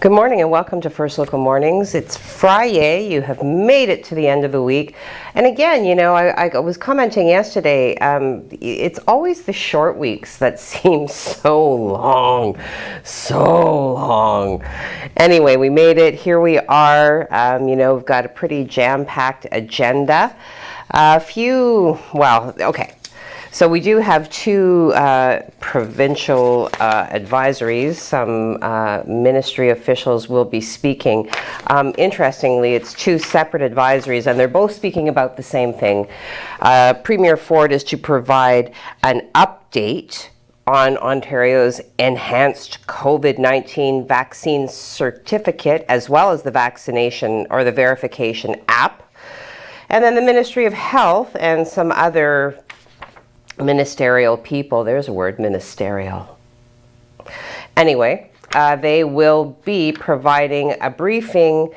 Good morning and welcome to First Local Mornings. It's Friday. You have made it to the end of the week. And again, you know, I was commenting yesterday, it's always the short weeks that seem so long. Anyway, we made it. Here we are. You know, we've got a pretty jam-packed agenda. So we do have two provincial advisories. Some ministry officials will be speaking. Interestingly, it's two separate advisories, and they're both speaking about the same thing. Premier Ford is to provide an update on Ontario's enhanced COVID-19 vaccine certificate, as well as the vaccination or the verification app. And then the Ministry of Health and some other ministerial people, there's a word, ministerial. Anyway, they will be providing a briefing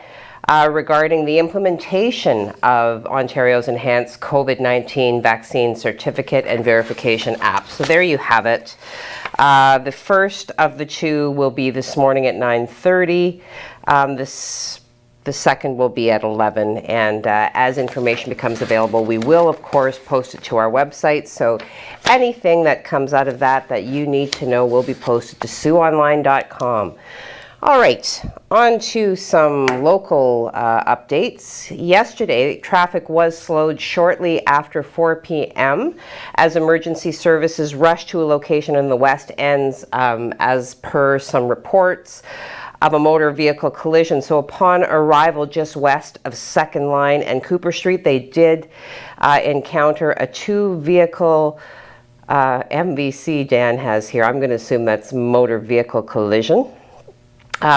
regarding the implementation of Ontario's enhanced COVID-19 vaccine certificate and verification app. So there you have it. The first of the two will be this morning at 9:30. The second will be at 11, and as information becomes available, we will, of course, post it to our website. So anything that comes out of that you need to know will be posted to SiouxOnline.com. All right, on to some local updates. Yesterday, traffic was slowed shortly after 4 p.m. as emergency services rushed to a location in the West Ends, as per some reports of a motor vehicle collision. So upon arrival just west of 2nd Line and Cooper Street, they did encounter a two-vehicle MVC Dan has here. I'm going to assume that's motor vehicle collision.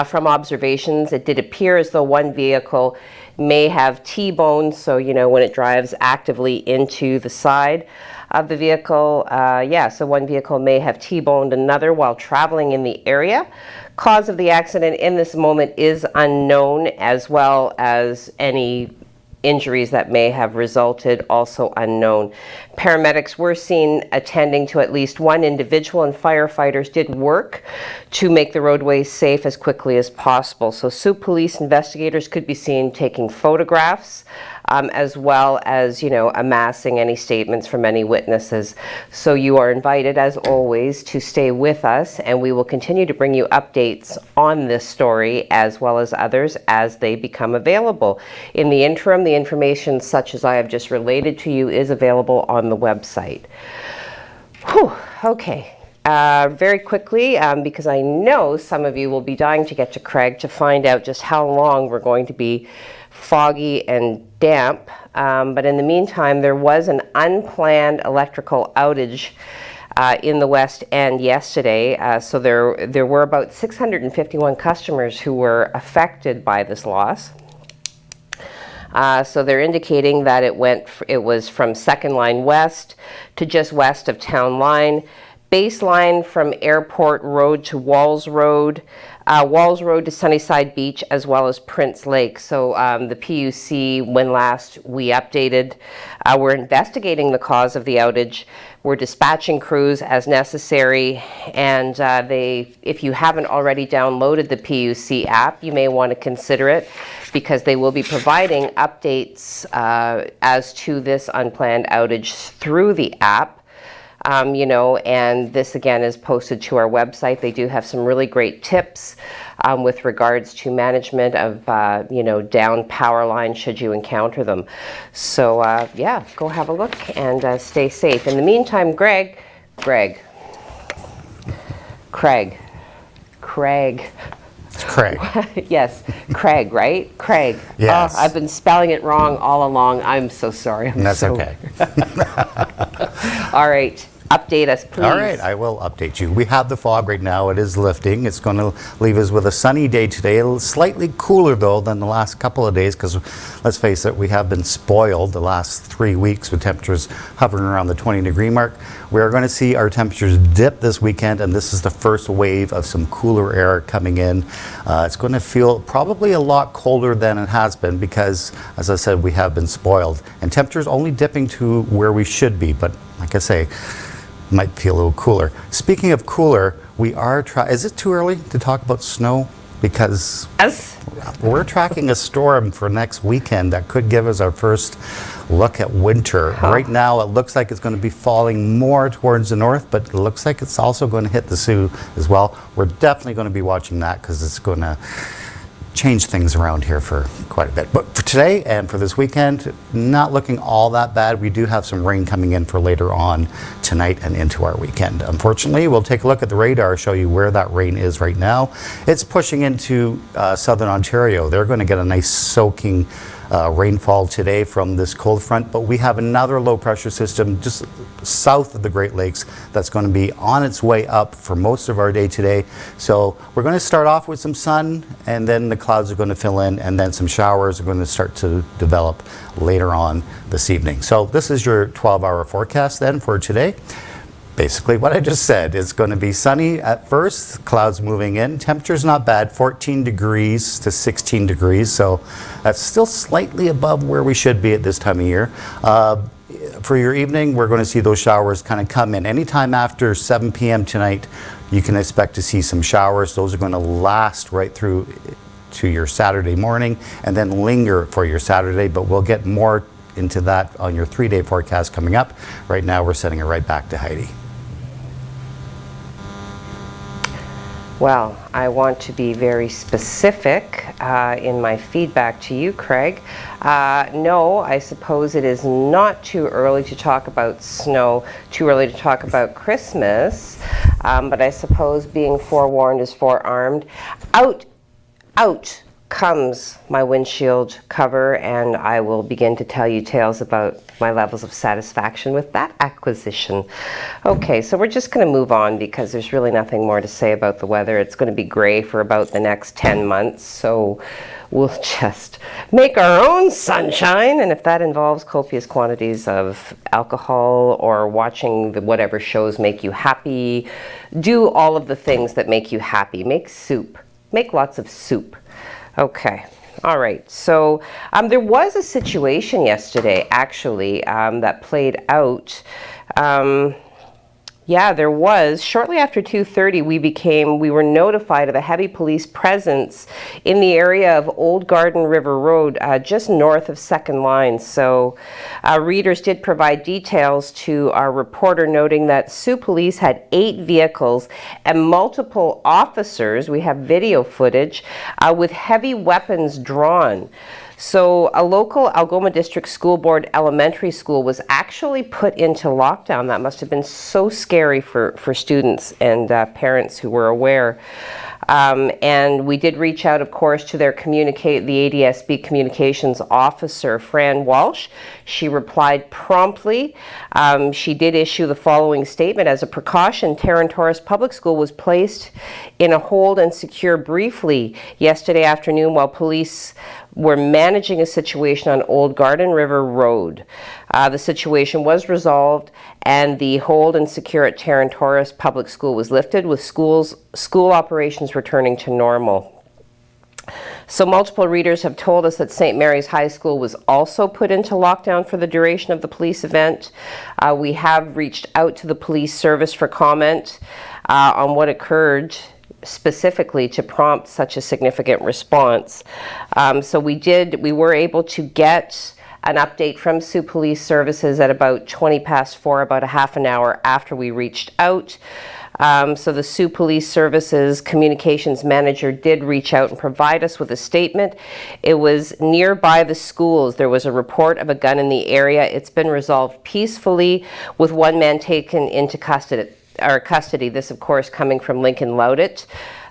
From observations, it did appear as though one vehicle may have T-boned, so you know when it drives actively into the side of the vehicle. So one vehicle may have T-boned another while traveling in the area. Cause of the accident in this moment is unknown, as well as any injuries that may have resulted, also unknown. Paramedics were seen attending to at least one individual, and firefighters did work to make the roadways safe as quickly as possible. So Sault Police investigators could be seen taking photographs, as well as, you know, amassing any statements from any witnesses. So you are invited, as always, to stay with us, and we will continue to bring you updates on this story as well as others as they become available. In the interim, the information such as I have just related to you is available on the website. Whew, okay. Very quickly, because I know some of you will be dying to get to Craig to find out just how long we're going to be foggy and damp, but in the meantime there was an unplanned electrical outage in the West End yesterday. So there were about 651 customers who were affected by this loss. So they're indicating that it was from 2nd Line West to just west of Town Line, base line from Airport Road to Walls Road, Walls Road to Sunnyside Beach, as well as Prince Lake. So the PUC, when last we updated, we're investigating the cause of the outage. We're dispatching crews as necessary, and if you haven't already downloaded the PUC app, you may want to consider it, because they will be providing updates as to this unplanned outage through the app. You know, and this again is posted to our website. They do have some really great tips with regards to management of, you know, down power lines should you encounter them. So, yeah, go have a look and stay safe. In the meantime, Craig. It's Craig. Yes, Craig, right? Craig. Yes. Oh, I've been spelling it wrong all along. I'm so sorry. That's okay. All right. Update us, please. All right, I will update you. We have the fog right now. It is lifting. It's going to leave us with a sunny day today. It's slightly cooler, though, than the last couple of days, because let's face it, we have been spoiled the last 3 weeks with temperatures hovering around the 20-degree mark. We're going to see our temperatures dip this weekend, and this is the first wave of some cooler air coming in. It's going to feel probably a lot colder than it has been because, as I said, we have been spoiled. And temperatures only dipping to where we should be, but like I say, might feel a little cooler. Speaking of cooler, we are is it too early to talk about snow? because Yes. we're tracking a storm for next weekend that could give us our first look at winter. Right now, it looks like it's going to be falling more towards the north, but it looks like it's also going to hit the Sault as well. We're definitely going to be watching that because it's going to change things around here for quite a bit. But for today and for this weekend, not looking all that bad. We do have some rain coming in for later on tonight and into our weekend. Unfortunately, we'll take a look at the radar, show you where that rain is right now. It's pushing into southern Ontario. They're going to get a nice soaking rainfall today from this cold front, but we have another low pressure system just south of the Great Lakes that's going to be on its way up for most of our day today. So we're going to start off with some sun, and then the clouds are going to fill in, and then some showers are going to start to develop later on this evening. So this is your 12-hour forecast then for today. Basically what I just said. It's going to be sunny at first, clouds moving in. Temperature's not bad, 14 degrees to 16 degrees, so that's still slightly above where we should be at this time of year. For your evening, we're going to see those showers kind of come in. Anytime after 7 p.m. tonight, you can expect to see some showers. Those are going to last right through to your Saturday morning and then linger for your Saturday, but we'll get more into that on your 3-day forecast coming up. Right now, we're sending it right back to Heidi. Well, I want to be very specific in my feedback to you, Craig. No, I suppose it is not too early to talk about snow, too early to talk about Christmas, but I suppose being forewarned is forearmed. Out comes my windshield cover, and I will begin to tell you tales about my levels of satisfaction with that acquisition. Okay, so we're just going to move on because there's really nothing more to say about the weather. It's going to be gray for about the next 10 months, so we'll just make our own sunshine, and if that involves copious quantities of alcohol or watching whatever shows make you happy, do all of the things that make you happy. Make soup. Make lots of soup. Okay. All right. So there was a situation yesterday, actually, that played out. Yeah, there was. Shortly after 2:30, we were notified of a heavy police presence in the area of Old Garden River Road, just north of Second Line. So readers did provide details to our reporter, noting that Sault Police had 8 vehicles and multiple officers, we have video footage, with heavy weapons drawn. So a local Algoma District School Board elementary school was actually put into lockdown. That must have been so scary for students and parents who were aware. And we did reach out, of course, to their the ADSB communications officer, Fran Walsh. She replied promptly. She did issue the following statement. As a precaution, Terran-Taurus Public School was placed in a hold and secure briefly yesterday afternoon while police were managing a situation on Old Garden River Road. The situation was resolved and the hold and secure at Terran-Taurus Public School was lifted, with school operations returning to normal. So multiple readers have told us that St. Mary's High School was also put into lockdown for the duration of the police event. We have reached out to the police service for comment on what occurred, specifically to prompt such a significant response. So we were able to get an update from Sault Police Services at about 20 past 4, about a half an hour after we reached out. So the Sault Police Services communications manager did reach out and provide us with a statement. It was nearby the schools. There was a report of a gun in the area. It's been resolved peacefully, with one man taken into custody. This, of course, coming from Lincoln Laudit,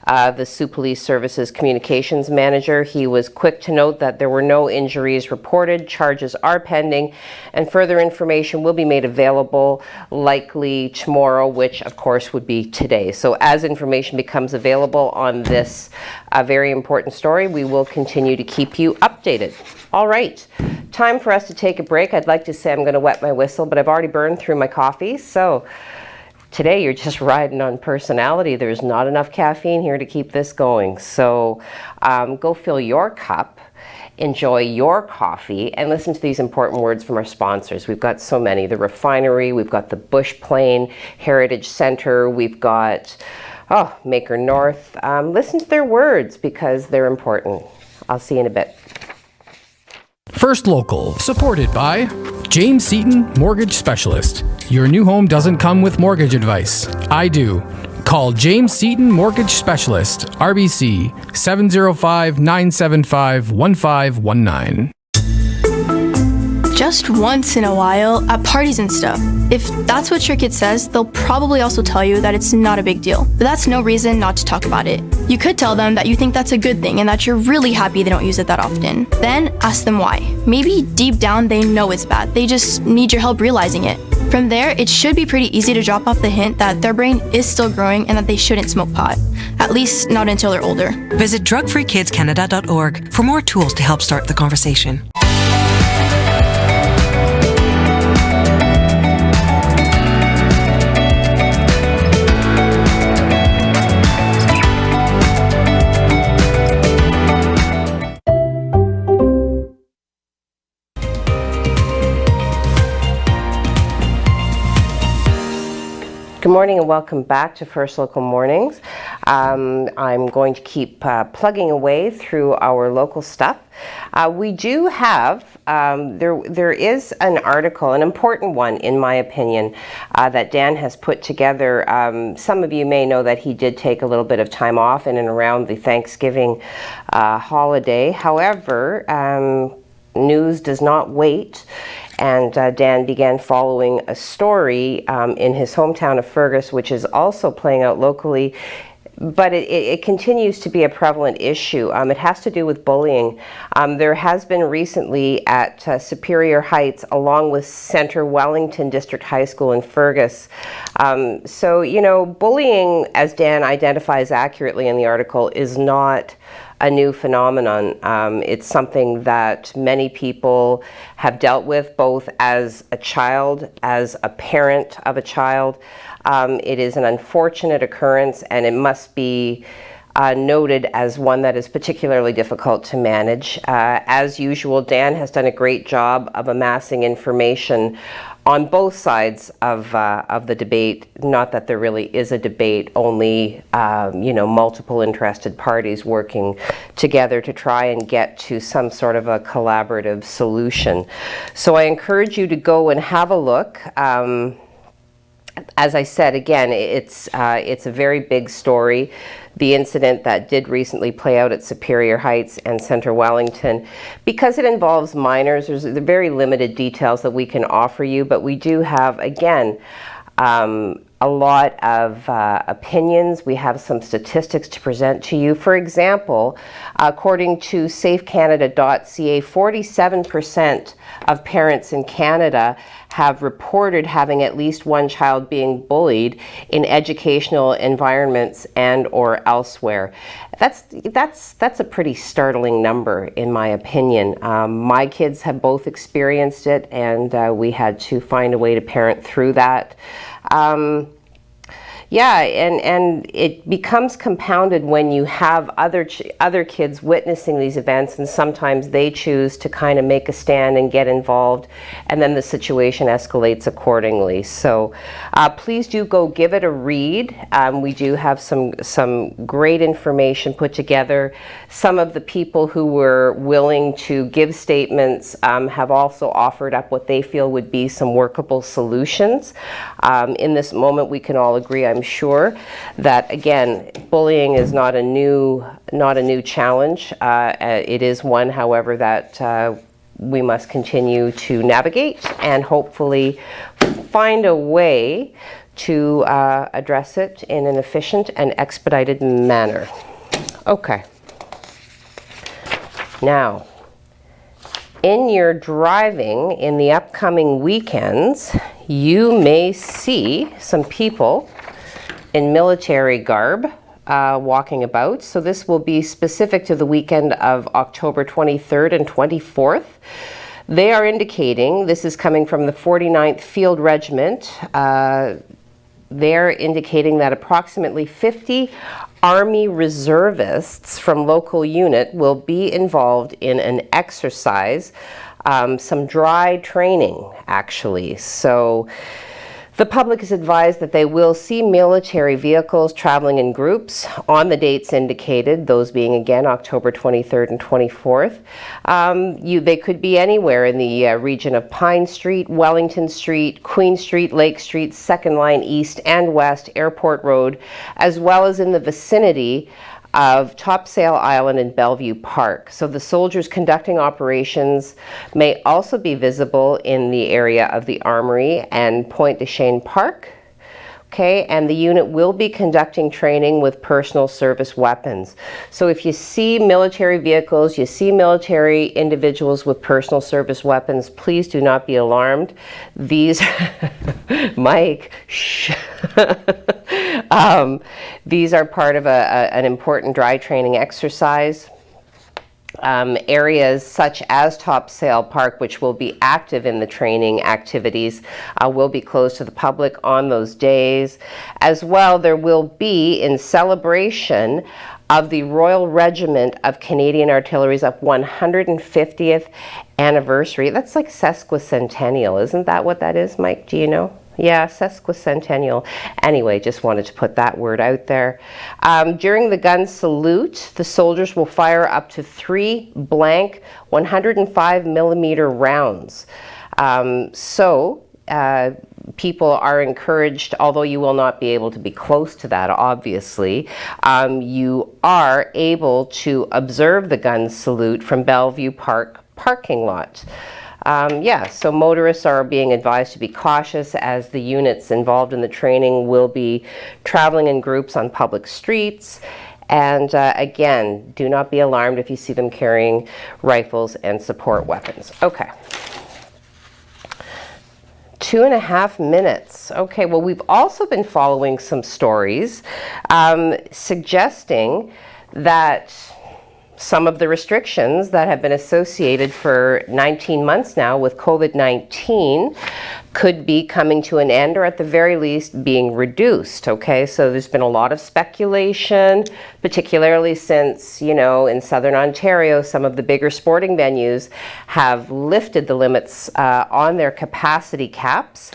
the Sault Police Services communications manager. He was quick to note that there were no injuries reported, charges are pending, and further information will be made available likely tomorrow, which of course would be today. So as information becomes available on this very important story, we will continue to keep you updated. All right, time for us to take a break. I'd like to say I'm going to wet my whistle, but I've already burned through my coffee, so today you're just riding on personality. There's not enough caffeine here to keep this going. So go fill your cup, enjoy your coffee, and listen to these important words from our sponsors. We've got so many. The Refinery, we've got the Bush Plain Heritage Center, we've got Maker North. Listen to their words because they're important. I'll see you in a bit. First Local, supported by James Seaton, Mortgage Specialist. Your new home doesn't come with mortgage advice. I do. Call James Seaton, Mortgage Specialist, RBC, 705-975-1519. Just once in a while, at parties and stuff. If that's what your kid says, they'll probably also tell you that it's not a big deal. But that's no reason not to talk about it. You could tell them that you think that's a good thing and that you're really happy they don't use it that often. Then ask them why. Maybe deep down they know it's bad. They just need your help realizing it. From there, it should be pretty easy to drop off the hint that their brain is still growing and that they shouldn't smoke pot. At least not until they're older. Visit drugfreekidscanada.org for more tools to help start the conversation. Good morning and welcome back to First Local Mornings. I'm going to keep plugging away through our local stuff. We do have, there is an article, an important one in my opinion, that Dan has put together. Some of you may know that he did take a little bit of time off in and around the Thanksgiving holiday. However, news does not wait. And Dan began following a story in his hometown of Fergus, which is also playing out locally, but it continues to be a prevalent issue. It has to do with bullying. There has been recently at Superior Heights, along with Centre Wellington District High School in Fergus. So, you know, bullying, as Dan identifies accurately in the article, is not a new phenomenon. It's something that many people have dealt with, both as a child, as a parent of a child. It is an unfortunate occurrence, and it must be noted as one that is particularly difficult to manage. As usual, Dan has done a great job of amassing information on both sides of the debate. Not that there really is a debate, only multiple interested parties working together to try and get to some sort of a collaborative solution. So I encourage you to go and have a look. As I said, again, it's a very big story. The incident that did recently play out at Superior Heights and Centre Wellington, because it involves minors, there's very limited details that we can offer you, but we do have, again, a lot of opinions. We have some statistics to present to you. For example, according to safecanada.ca, 47% of parents in Canada have reported having at least one child being bullied in educational environments and or elsewhere. That's a pretty startling number, in my opinion. My kids have both experienced it, and we had to find a way to parent through that. Yeah, and it becomes compounded when you have other kids witnessing these events, and sometimes they choose to kind of make a stand and get involved, and then the situation escalates accordingly. So please do go give it a read. We do have some great information put together. Some of the people who were willing to give statements have also offered up what they feel would be some workable solutions. In this moment, we can all agree, I'm sure, that again, bullying is not a new challenge. It is one, however, that we must continue to navigate and hopefully find a way to address it in an efficient and expedited manner. Okay. Now, in your driving in the upcoming weekends, you may see some people in military garb walking about. So this will be specific to the weekend of October 23rd and 24th. They are indicating, this is coming from the 49th Field Regiment, they're indicating that approximately 50 Army reservists from local unit will be involved in an exercise, some dry training actually. So The public is advised that they will see military vehicles traveling in groups on the dates indicated, those being again October 23rd and 24th. They could be anywhere in the region of Pine Street, Wellington Street, Queen Street, Lake Street, Second Line East and West, Airport Road, as well as in the vicinity of Topsail Island and Bellevue Park. So the soldiers conducting operations may also be visible in the area of the Armory and Pointe de Chêne Park. Okay, and the unit will be conducting training with personal service weapons. So if you see military vehicles, you see military individuals with personal service weapons, please do not be alarmed. These, Mike, shh. These are part of an important dry training exercise. Areas such as Topsail Park, which will be active in the training activities, will be closed to the public on those days. As well, there will be, in celebration of the Royal Regiment of Canadian Artillery's 150th anniversary. That's like sesquicentennial, isn't that what that is, Mike? Do you know? Yeah, sesquicentennial. Anyway, just wanted to put that word out there. During the gun salute, the soldiers will fire up to 3 blank 105 millimeter rounds. People are encouraged, although you will not be able to be close to that, obviously, you are able to observe the gun salute from Bellevue Park parking lot. So motorists are being advised to be cautious as the units involved in the training will be traveling in groups on public streets. And again, do not be alarmed if you see them carrying rifles and support weapons. Okay. 2.5 minutes. Okay, well, we've also been following some stories suggesting that some of the restrictions that have been associated for 19 months now with COVID-19 could be coming to an end, or at the very least being reduced. Okay, so there's been a lot of speculation, particularly since, in Southern Ontario, some of the bigger sporting venues have lifted the limits on their capacity caps.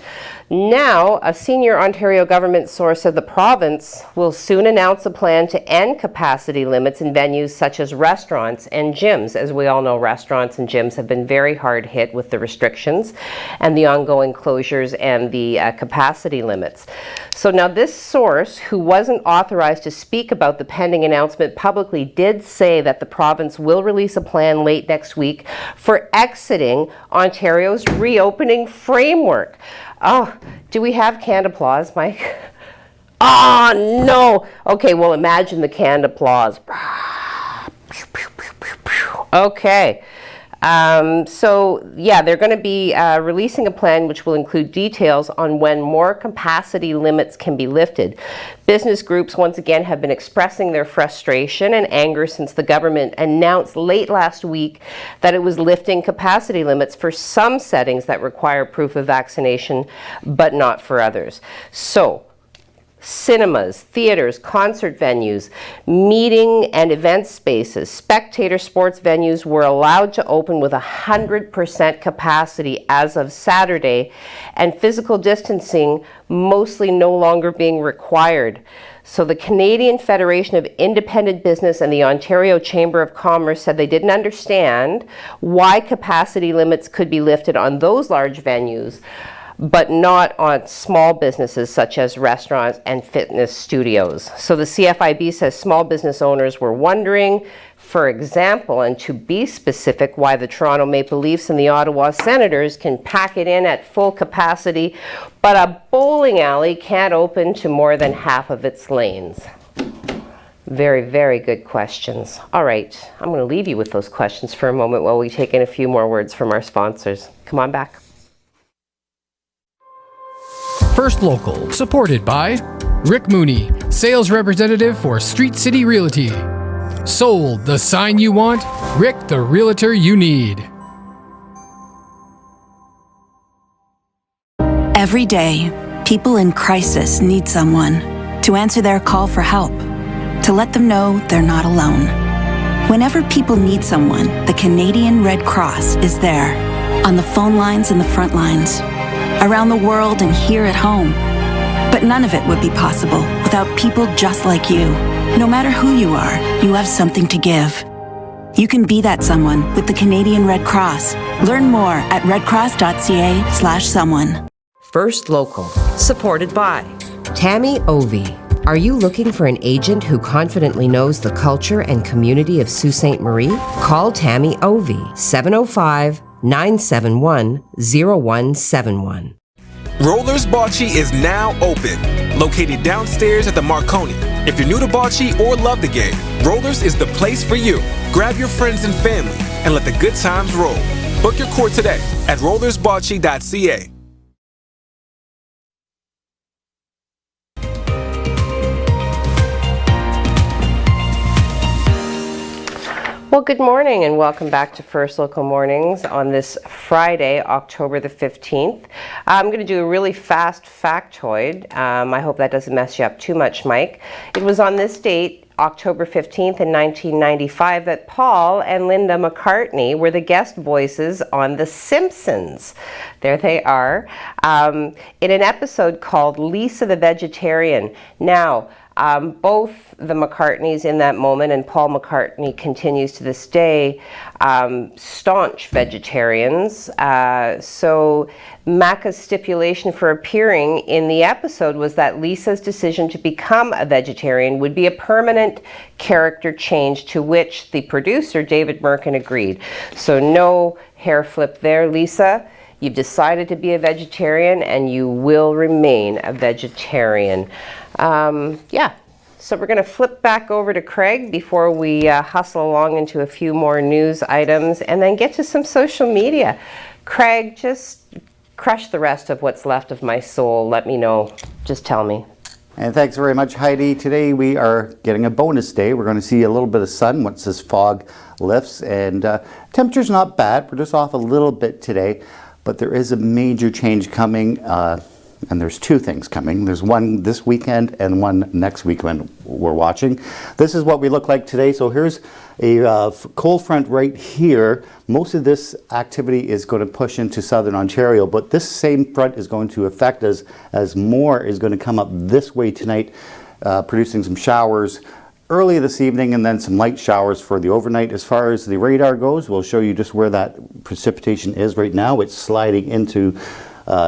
Now, a senior Ontario government source said the province will soon announce a plan to end capacity limits in venues such as restaurants and gyms. As we all know, restaurants and gyms have been very hard hit with the restrictions and the ongoing closures and the capacity limits. So now this source, who wasn't authorized to speak about the pending announcement publicly, did say that the province will release a plan late next week for exiting Ontario's reopening framework. Oh, do we have canned applause, Mike? Oh, no. Okay, well, imagine the canned applause. Okay. They're going to be releasing a plan which will include details on when more capacity limits can be lifted. Business groups once again have been expressing their frustration and anger since the government announced late last week that it was lifting capacity limits for some settings that require proof of vaccination, but not for others. So, cinemas, theaters, concert venues, meeting and event spaces, spectator sports venues were allowed to open with 100% capacity as of Saturday, and physical distancing mostly no longer being required. So the Canadian Federation of Independent Business and the Ontario Chamber of Commerce said they didn't understand why capacity limits could be lifted on those large venues, but not on small businesses such as restaurants and fitness studios. So the CFIB says small business owners were wondering, for example, and to be specific, why the Toronto Maple Leafs and the Ottawa Senators can pack it in at full capacity, but a bowling alley can't open to more than half of its lanes. Very, very good questions. All right, I'm going to leave you with those questions for a moment while we take in a few more words from our sponsors. Come on back. First Local, supported by Rick Mooney, sales representative for Street City Realty. Sold, the sign you want, Rick the realtor you need. Every day, people in crisis need someone to answer their call for help, to let them know they're not alone. Whenever people need someone, the Canadian Red Cross is there, on the phone lines and the front lines, around the world and here at home. But none of it would be possible without people just like you. No matter who you are, you have something to give. You can be that someone with the Canadian Red Cross. Learn more at redcross.ca/someone. First Local, supported by Tammy Ovey. Are you looking for an agent who confidently knows the culture and community of Sault Ste. Marie? Call Tammy Ovey, 705-971-0171. Rollers Bocce is now open, located downstairs at the Marconi. If you're new to bocce or love the game, Rollers is the place for you. Grab your friends and family and let the good times roll. Book your court today at rollersbocce.ca. Well, good morning and welcome back to First Local Mornings on this Friday, October the 15th. I'm going to do a really fast factoid. I hope that doesn't mess you up too much, Mike. It was on this date, October 15th in 1995, that Paul and Linda McCartney were the guest voices on The Simpsons. There they are, in an episode called Lisa the Vegetarian. Now, both the McCartneys in that moment, and Paul McCartney continues to this day, staunch vegetarians. So Macca's stipulation for appearing in the episode was that Lisa's decision to become a vegetarian would be a permanent character change, to which the producer, David Merkin, agreed. So no hair flip there, Lisa. You've decided to be a vegetarian and you will remain a vegetarian. Yeah, so we're going to flip back over to Craig before we hustle along into a few more news items and then get to some social media. Craig, just crush the rest of what's left of my soul. Let me know. Just tell me. And thanks very much, Heidi. Today we are getting a bonus day. We're going to see a little bit of sun once this fog lifts, and temperature's not bad. We're just off a little bit today, but there is a major change coming. And there's two things coming. There's one this weekend and one next weekend we're watching. This is what we look like today. So here's a cold front right here. Most of this activity is going to push into southern Ontario, but this same front is going to affect us as more is going to come up this way tonight, producing some showers early this evening and then some light showers for the overnight. As far as the radar goes, we'll show you just where that precipitation is right now. It's sliding into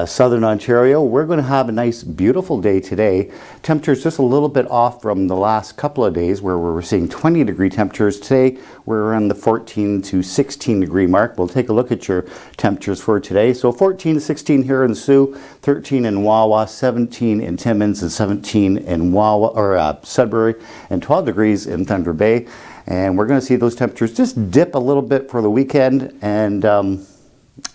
southern Ontario. We're going to have a nice, beautiful day today. Temperatures just a little bit off from the last couple of days where we were seeing 20-degree temperatures. Today, we're around the 14 to 16-degree mark. We'll take a look at your temperatures for today. So 14 to 16 here in Sault, 13 in Wawa, 17 in Timmins, and 17 in Wawa or Sudbury, and 12 degrees in Thunder Bay. And we're going to see those temperatures just dip a little bit for the weekend and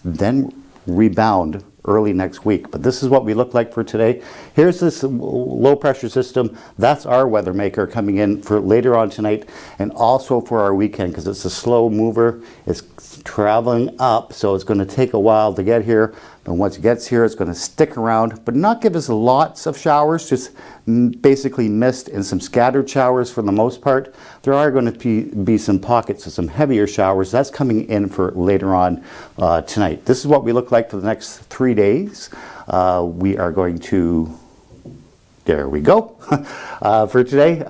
then rebound early next week. But this is what we look like for today. Here's this low pressure system. That's our weather maker coming in for later on tonight and also for our weekend, because it's a slow mover. It's traveling up, so it's going to take a while to get here. But once it gets here, it's going to stick around, but not give us lots of showers, just basically mist and some scattered showers for the most part. There are going to be some pockets of some heavier showers. That's coming in for later on tonight. This is what we look like for the next 3 days. We are going to, there we go, for today.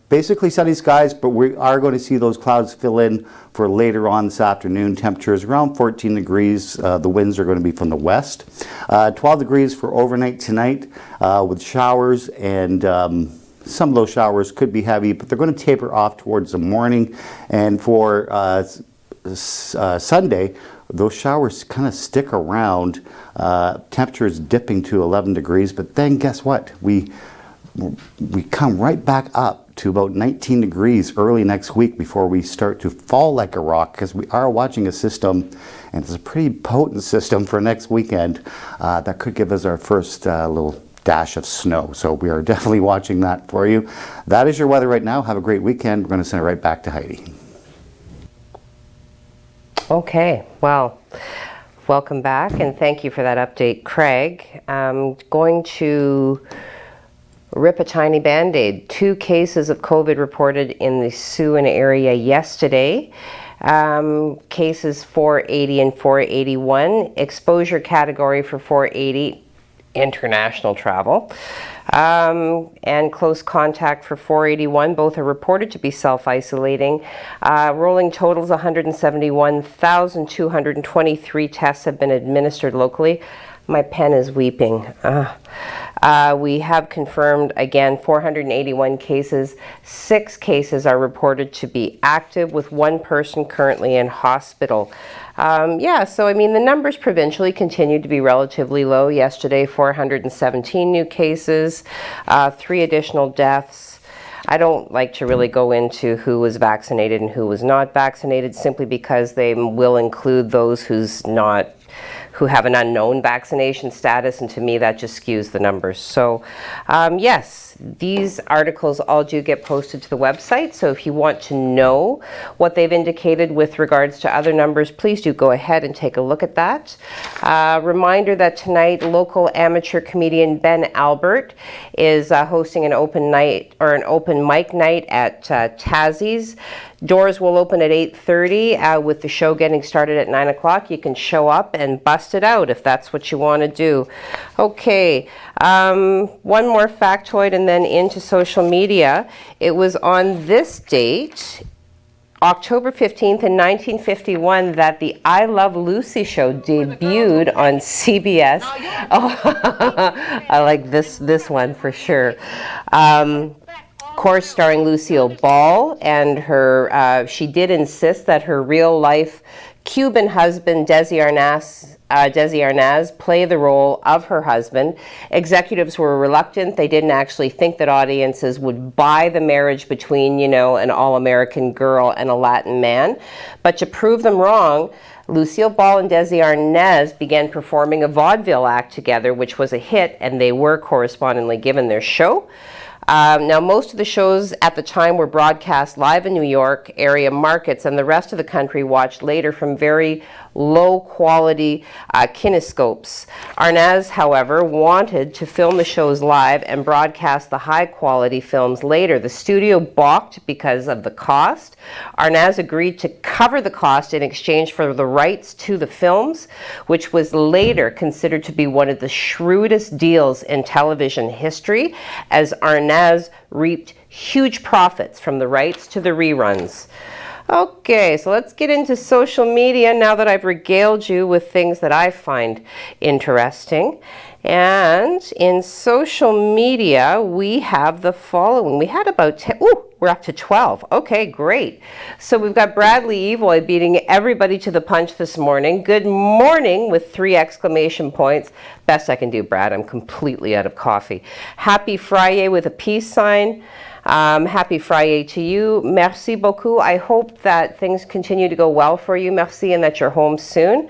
Basically sunny skies, but we are going to see those clouds fill in for later on this afternoon. Temperatures around 14 degrees. The winds are going to be from the west. 12 degrees for overnight tonight with showers, and some of those showers could be heavy, but they're going to taper off towards the morning. And for Sunday, those showers kind of stick around. Temperatures dipping to 11 degrees, but then guess what? We come right back up to about 19 degrees early next week before we start to fall like a rock, because we are watching a system, and it's a pretty potent system for next weekend that could give us our first little dash of snow. So we are definitely watching that for you. That is your weather right now. Have a great weekend. We're going to send it right back to Heidi. Okay, well, welcome back and thank you for that update, Craig. I'm going to rip a tiny band-aid. 2 cases of COVID reported in the Siouan area yesterday. Cases 480 and 481. Exposure category for 480, international travel. And close contact for 481. Both are reported to be self-isolating. Rolling totals, 171,223 tests have been administered locally. My pen is weeping. We have confirmed, again, 481 cases. 6 cases are reported to be active, with 1 person currently in hospital. So I mean, the numbers provincially continue to be relatively low. Yesterday, 417 new cases, 3 additional deaths. I don't like to really go into who was vaccinated and who was not vaccinated, simply because they will include those who have an unknown vaccination status, and to me that just skews the numbers. So yes, these articles all do get posted to the website, so if you want to know what they've indicated with regards to other numbers, please do go ahead and take a look at that. Reminder that tonight local amateur comedian Ben Albert is hosting an open night, or an open mic night at Tassie's. Doors will open at 8:30 with the show getting started at 9 o'clock. You can show up and bust it out if that's what you want to do. Okay, one more factoid and then into social media. It was on this date, October 15th in 1951, that the I Love Lucy show debuted on CBS. Oh, I like this one for sure. Of course, starring Lucille Ball, and her, she did insist that her real-life Cuban husband, Desi Arnaz, play the role of her husband. Executives were reluctant. They didn't actually think that audiences would buy the marriage between, an all-American girl and a Latin man. But to prove them wrong, Lucille Ball and Desi Arnaz began performing a vaudeville act together, which was a hit, and they were correspondingly given their show. Now, most of the shows at the time were broadcast live in New York area markets, and the rest of the country watched later from very low-quality kinescopes. Arnaz, however, wanted to film the shows live and broadcast the high-quality films later. The studio balked because of the cost. Arnaz agreed to cover the cost in exchange for the rights to the films, which was later considered to be one of the shrewdest deals in television history, as Arnaz reaped huge profits from the rights to the reruns. Okay, so let's get into social media now that I've regaled you with things that I find interesting. And in social media, we have the following. We had about 10, we're up to 12. Okay, great. So we've got Bradley Evoy beating everybody to the punch this morning. Good morning with 3 exclamation points. Best I can do, Brad. I'm completely out of coffee. Happy Friday with a peace sign. Happy Friday to you. Merci beaucoup. I hope that things continue to go well for you. Merci, and that you're home soon.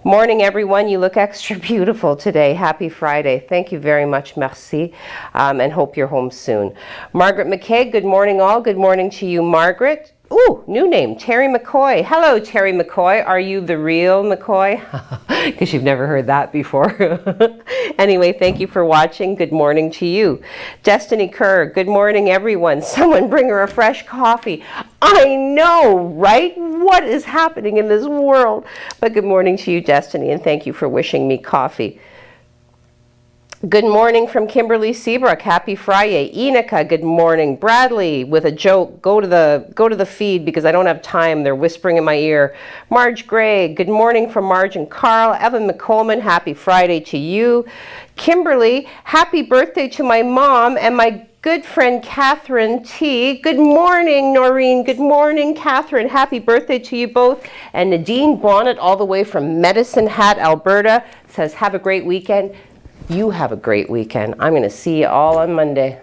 Morning, everyone. You look extra beautiful today. Happy Friday. Thank you very much. Merci. And hope you're home soon. Margaret McKay, good morning all. Good morning to you, Margaret. Ooh, new name, Terry McCoy. Hello, Terry McCoy. Are you the real McCoy? Because you've never heard that before. Anyway, thank you for watching. Good morning to you. Destiny Kerr, good morning, everyone. Someone bring her a fresh coffee. I know, right? What is happening in this world? But good morning to you, Destiny, and thank you for wishing me coffee. Good morning from Kimberly Seabrook. Happy Friday. Enika, good morning. Bradley with a joke. Go to the feed because I don't have time. They're whispering in my ear. Marge Gray, good morning from Marge and Carl. Evan McColeman, happy Friday to you. Kimberly, happy birthday to my mom and my good friend Catherine T. Good morning, Noreen. Good morning, Catherine. Happy birthday to you both. And Nadine Bonnet, all the way from Medicine Hat, Alberta, says have a great weekend. You have a great weekend. I'm going to see you all on Monday.